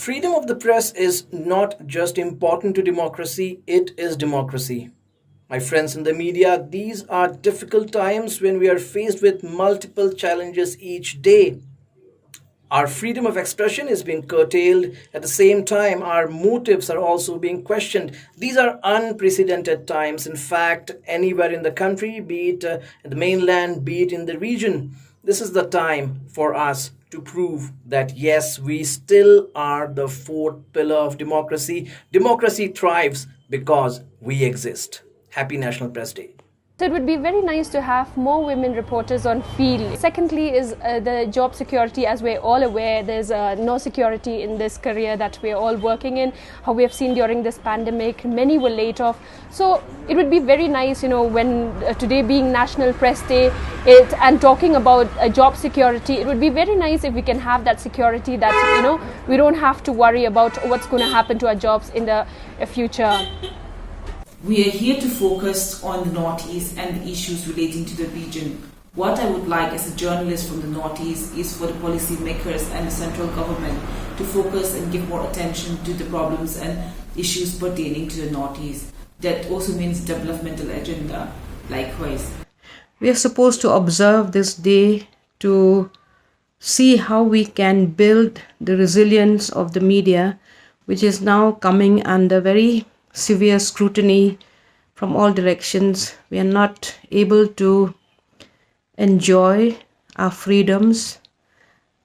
Freedom of the press is not just important to democracy, it is democracy. My friends in the media, these are difficult times when we are faced with multiple challenges each day. Our freedom of expression is being curtailed. At the same time, our motives are also being questioned. These are unprecedented times. In fact, anywhere in the country, be it in the mainland, be it in the region, this is the time for us to prove that yes, we still are the fourth pillar of democracy. Democracy thrives because we exist. Happy National Press Day. So it would be very nice to have more women reporters on field. Secondly is the job security. As we're all aware, there's no security in this career that we're all working in. How we have seen during this pandemic, many were laid off. So it would be very nice, when today being National Press Day and talking about job security, it would be very nice if we can have that security that, we don't have to worry about what's going to happen to our jobs in the future. We are here to focus on the Northeast and the issues relating to the region. What I would like as a journalist from the Northeast is for the policymakers and the central government to focus and give more attention to the problems and issues pertaining to the Northeast. That also means developmental agenda, likewise. We are supposed to observe this day to see how we can build the resilience of the media, which is now coming under very severe scrutiny from all directions. We are not able to enjoy our freedoms,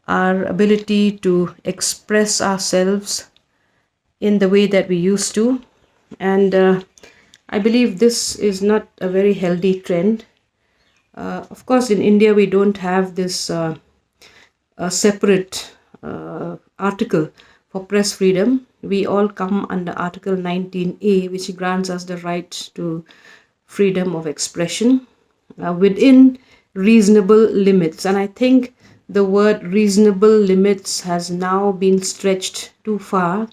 our ability to express ourselves in the way that we used to. And I believe this is not a very healthy trend. Of course, in India, we don't have this a separate article for press freedom. We all come under Article 19A, which grants us the right to freedom of expression within reasonable limits. And I think the word reasonable limits has now been stretched too far.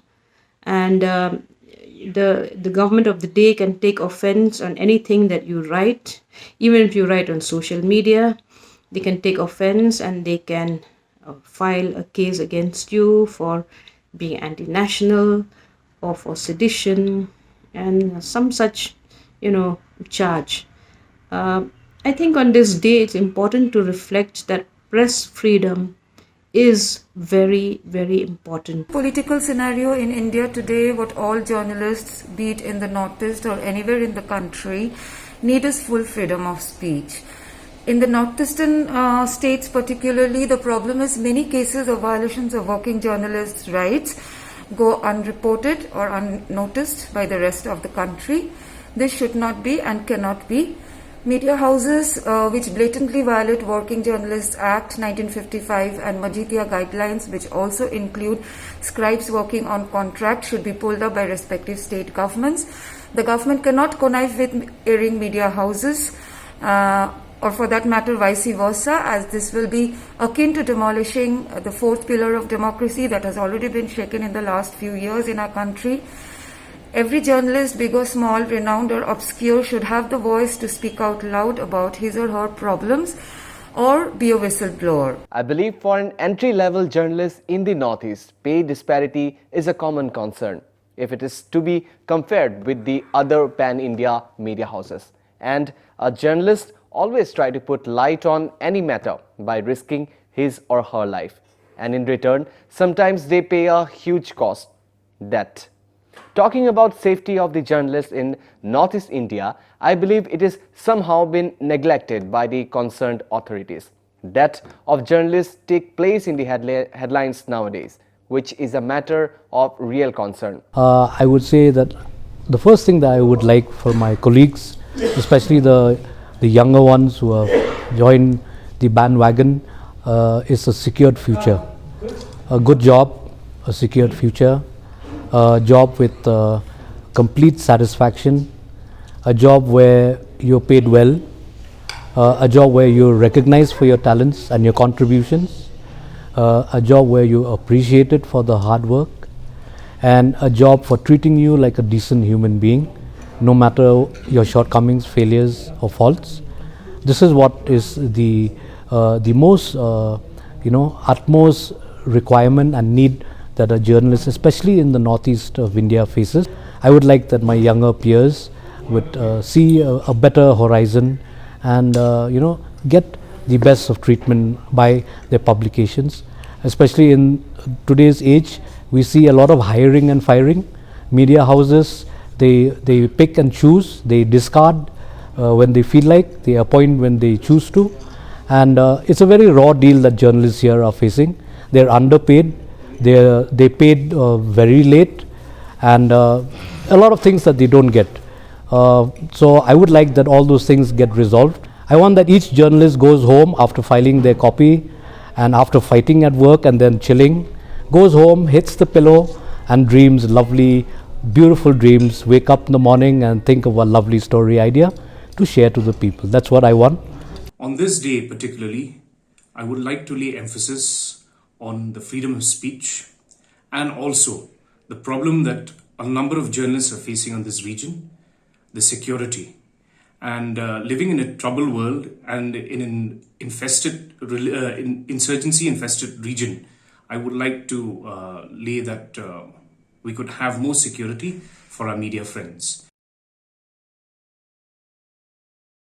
And the government of the day can take offense on anything that you write. Even if you write on social media, they can take offense and they can file a case against you for being anti-national or for sedition and some such, charge. I think on this day it's important to reflect that press freedom is very, very important. Political scenario in India today, what all journalists, be it in the Northeast or anywhere in the country, need is full freedom of speech. In the northeastern states particularly, the problem is many cases of violations of working journalists' rights go unreported or unnoticed by the rest of the country. This should not be and cannot be. Media houses which blatantly violate Working Journalists Act 1955 and Majidiyya guidelines, which also include scribes working on contract, should be pulled up by respective state governments. The government cannot connive with erring media houses, or for that matter vice versa, as this will be akin to demolishing the fourth pillar of democracy that has already been shaken in the last few years in our country. Every journalist, big or small, renowned or obscure, should have the voice to speak out loud about his or her problems or be a whistleblower. I believe for an entry-level journalist in the Northeast, pay disparity is a common concern if it is to be compared with the other pan-India media houses. And a journalist always try to put light on any matter by risking his or her life. And in return, sometimes they pay a huge cost, death. Talking about safety of the journalists in Northeast India, I believe it is somehow been neglected by the concerned authorities. Death of journalists take place in the headlines nowadays, which is a matter of real concern. I would say that the first thing that I would like for my colleagues, especially the younger ones who have joined the bandwagon, is a secured future. A good job, a secured future, a job with complete satisfaction, a job where you're paid well, a job where you're recognized for your talents and your contributions, a job where you're appreciated for the hard work, and a job for treating you like a decent human being, no matter your shortcomings, failures or faults. This is what is the most utmost requirement and need that a journalist, especially in the northeast of India, faces. I would like that my younger peers would see a better horizon and get the best of treatment by their publications. Especially in today's age, we see a lot of hiring and firing. Media houses, they pick and choose, they discard when they feel like, they appoint when they choose to, and it's a very raw deal that journalists here are facing. They're underpaid, they paid very late, and a lot of things that they don't get. So I would like that all those things get resolved. I want that each journalist goes home after filing their copy and after fighting at work and then chilling, goes home, hits the pillow and dreams lovely, beautiful dreams, wake up in the morning and think of a lovely story idea to share to the people. That's what I want. On this day particularly, I would like to lay emphasis on the freedom of speech and also the problem that a number of journalists are facing on this region, the security. And living in a troubled world and in an insurgency-infested region, I would like to lay that we could have more security for our media friends.